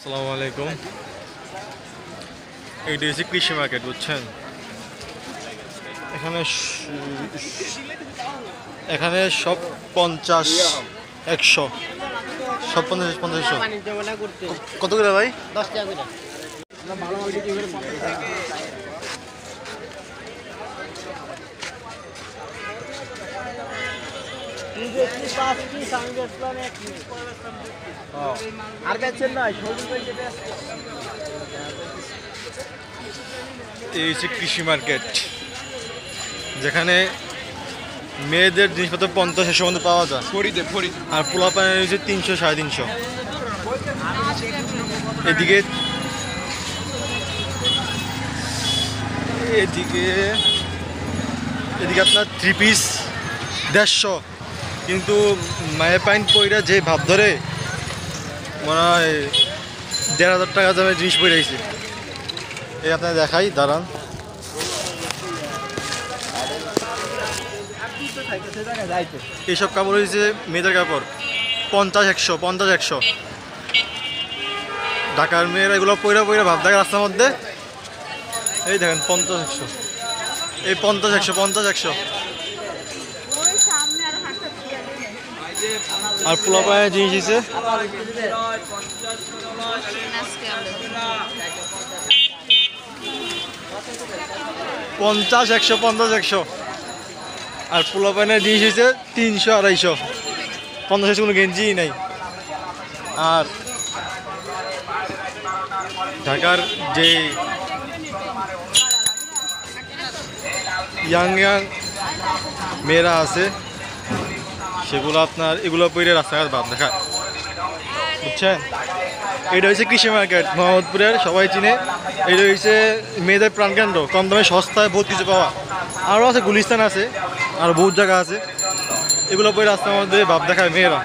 আসসালামু আলাইকুম। এইটা হচ্ছে কৃষি মার্কেট, বুঝছেন? এখানে এখানে সব 50, 100, সব 50, 50, 100। কত করে ভাই? 10 টাকা করে। আর বেচছেন না? এই হচ্ছে কৃষি মার্কেট, যেখানে মেয়েদের জিনিসপত্র 50-100 মধ্যে পাওয়া যায়, আর পোলা পানের হচ্ছে 300, 350। এদিকে এদিকে এদিকে আপনার 3 পিস 150, কিন্তু মায়ের প্যান্ট পইরা যে ভাব ধরে মনে হয় 1,500 টাকা দামের জিনিস পরে আইছে। এই আপনার দেখাই, দাঁড়ান। এইসব কাপড় হয়েছে মেয়েদের কাপড়, 50, 100। ঢাকার মেয়েরা এগুলো পইরা পইরা ভাব দেখে রাস্তার মধ্যে। এই দেখেন 50, 100, এই 50, 100। আর পোলা পায়ের জিনিস হিসেবে 50, 100। আর পোলা পায়ের জিনিস হিসেবে 300, 250। 50 কোনো গেঞ্জিই নাই। আর ঢাকার যে ইয়াং মেয়েরা আছে, সেগুলো আপনার এগুলো পরে রাস্তাঘাট ভাব দেখায়, বুঝছেন? এটা হচ্ছে কৃষি মার্কেট মোহাম্মদপুরের, সবাই চিনে। এটা হচ্ছে মেয়েদের প্রাণকেন্দ্র, কম দামে সস্তায় বহুত কিছু পাওয়া। আরও আছে, গুলিস্তান আছে, আর বহুত জায়গা আছে। এগুলো পরে রাস্তার মধ্যে ভাব দেখায় মেয়েরা।